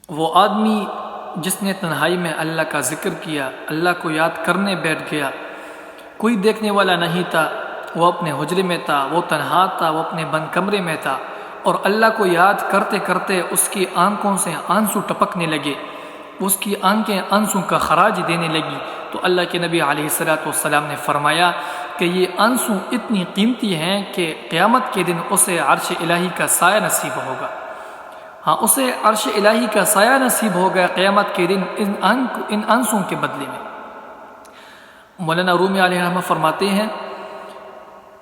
وہ آدمی جس نے تنہائی میں اللہ کا ذکر کیا، اللہ کو یاد کرنے بیٹھ گیا، کوئی دیکھنے والا نہیں تھا، وہ اپنے حجرے میں تھا، وہ تنہا تھا، وہ اپنے بند کمرے میں تھا، اور اللہ کو یاد کرتے کرتے اس کی آنکھوں سے آنسو ٹپکنے لگے، اس کی آنکھیں آنسو کا خراج دینے لگی، تو اللہ کے نبی علیہ السلام نے فرمایا کہ یہ آنسو اتنی قیمتی ہیں کہ قیامت کے دن اسے عرش الہی کا سایہ نصیب ہوگا۔ ہاں، اسے عرش الہی کا سایہ نصیب ہوگا قیامت کے دن ان آنسوں کے بدلے میں۔ مولانا رومی علیہ الرحمہ فرماتے ہیں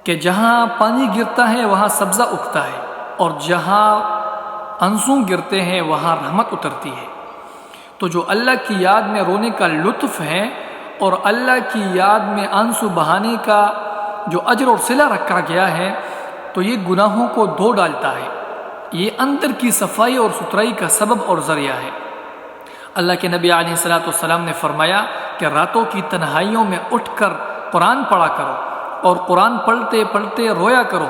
کہ جہاں پانی گرتا ہے وہاں سبزہ اگتا ہے، اور جہاں آنسو گرتے ہیں وہاں رحمت اترتی ہے۔ تو جو اللہ کی یاد میں رونے کا لطف ہے اور اللہ کی یاد میں آنسو بہانے کا جو اجر اور صلہ رکھا گیا ہے، تو یہ گناہوں کو دھو ڈالتا ہے، یہ اندر کی صفائی اور ستھرائی کا سبب اور ذریعہ ہے۔ اللہ کے نبی علیہ السلام نے فرمایا کہ راتوں کی تنہائیوں میں اٹھ کر قرآن پڑھا کرو اور قرآن پڑھتے پڑھتے رویا کرو۔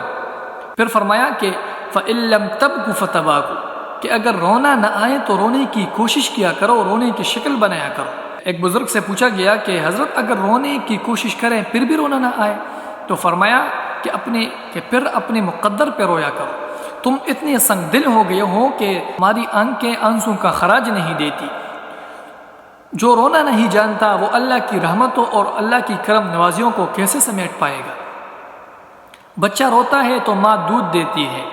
پھر فرمایا کہ فَإِن لَّمْ تَبْكُوا فَتَبَاكُوا، کہ اگر رونا نہ آئے تو رونے کی کوشش کیا کرو، رونے کی شکل بنایا کرو۔ ایک بزرگ سے پوچھا گیا کہ حضرت اگر رونے کی کوشش کریں پھر بھی رونا نہ آئے، تو فرمایا کہ پھر اپنے مقدر پہ رویا کرو۔ تم اتنے سنگ دل ہو گئے ہو کہ ہماری آنکھیں آنسوں کا خراج نہیں دیتی۔ جو رونا نہیں جانتا وہ اللہ کی رحمتوں اور اللہ کی کرم نوازیوں کو کیسے سمیٹ پائے گا؟ بچہ روتا ہے تو ماں دودھ دیتی ہے۔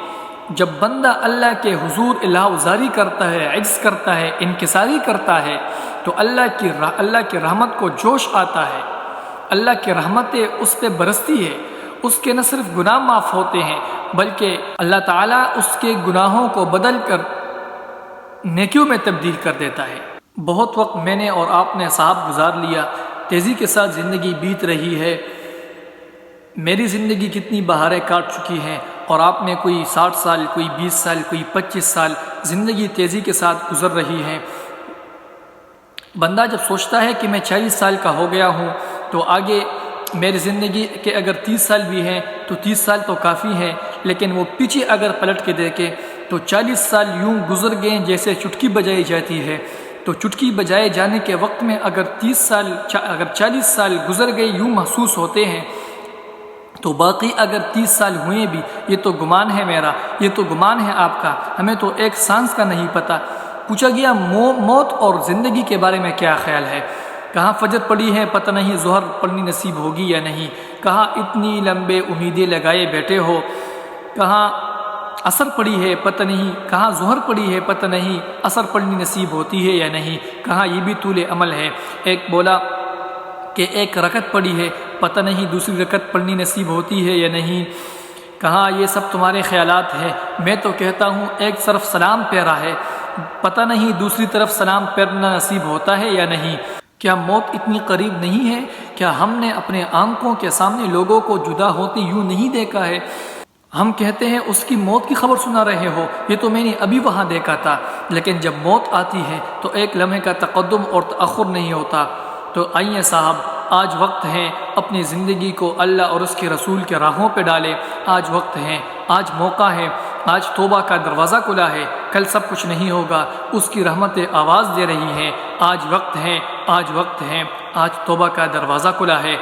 جب بندہ اللہ کے حضور الہوزاری کرتا ہے، عجز کرتا ہے، انکساری کرتا ہے، تو اللہ کی رحمت کو جوش آتا ہے، اللہ کی رحمتیں اس پہ برستی ہے، اس کے نہ صرف گناہ معاف ہوتے ہیں بلکہ اللہ تعالیٰ اس کے گناہوں کو بدل کر نیکیوں میں تبدیل کر دیتا ہے۔ بہت وقت میں نے اور آپ نے صاحب گزار لیا، تیزی کے ساتھ زندگی بیت رہی ہے، میری زندگی کتنی بہاریں کاٹ چکی ہیں، اور آپ نے کوئی 60 سال، کوئی 20 سال، کوئی 25 سال زندگی تیزی کے ساتھ گزر رہی ہے۔ بندہ جب سوچتا ہے کہ میں 40 سال کا ہو گیا ہوں تو آگے میری زندگی کے اگر 30 سال بھی ہیں تو 30 سال تو کافی ہیں، لیکن وہ پیچھے اگر پلٹ کے دیکھے تو 40 سال یوں گزر گئے جیسے چٹکی بجائی جاتی ہے، تو چٹکی بجائے جانے کے وقت میں اگر 40 سال گزر گئے یوں محسوس ہوتے ہیں، تو باقی اگر 30 سال ہوئے بھی، یہ تو گمان ہے میرا، یہ تو گمان ہے آپ کا، ہمیں تو ایک سانس کا نہیں پتہ۔ پوچھا گیا موت اور زندگی کے بارے میں کیا خیال ہے؟ کہاں فجر پڑی ہے پتہ نہیں ظہر پڑھنی نصیب ہوگی یا نہیں، کہاں اتنی لمبے امیدیں لگائے بیٹھے ہو، کہاں عصر پڑی ہے پتہ نہیں، کہاں ظہر پڑی ہے پتہ نہیں عصر پڑھنی نصیب ہوتی ہے یا نہیں، کہاں یہ بھی طول عمل ہے۔ ایک بولا کہ ایک رکعت پڑی ہے پتہ نہیں دوسری رکعت پڑھنی نصیب ہوتی ہے یا نہیں، کہاں یہ سب تمہارے خیالات ہیں۔ میں تو کہتا ہوں ایک طرف سلام پھیرا ہے، پتہ نہیں دوسری طرف سلام پھیرنا نصیب ہوتا ہے یا نہیں۔ کیا موت اتنی قریب نہیں ہے؟ کیا ہم نے اپنے آنکھوں کے سامنے لوگوں کو جدا ہوتے یوں نہیں دیکھا ہے؟ ہم کہتے ہیں اس کی موت کی خبر سنا رہے ہو، یہ تو میں نے ابھی وہاں دیکھا تھا، لیکن جب موت آتی ہے تو ایک لمحے کا تقدم اور تأخر نہیں ہوتا۔ تو آئیے صاحب، آج وقت ہے اپنی زندگی کو اللہ اور اس کے رسول کے راہوں پہ ڈالے۔ آج وقت ہے، آج موقع ہے، آج توبہ کا دروازہ کھلا ہے، کل سب کچھ نہیں ہوگا، اس کی رحمتیں آواز دے رہی ہیں۔ آج وقت ہے، آج وقت ہے، آج توبہ کا دروازہ کھلا ہے۔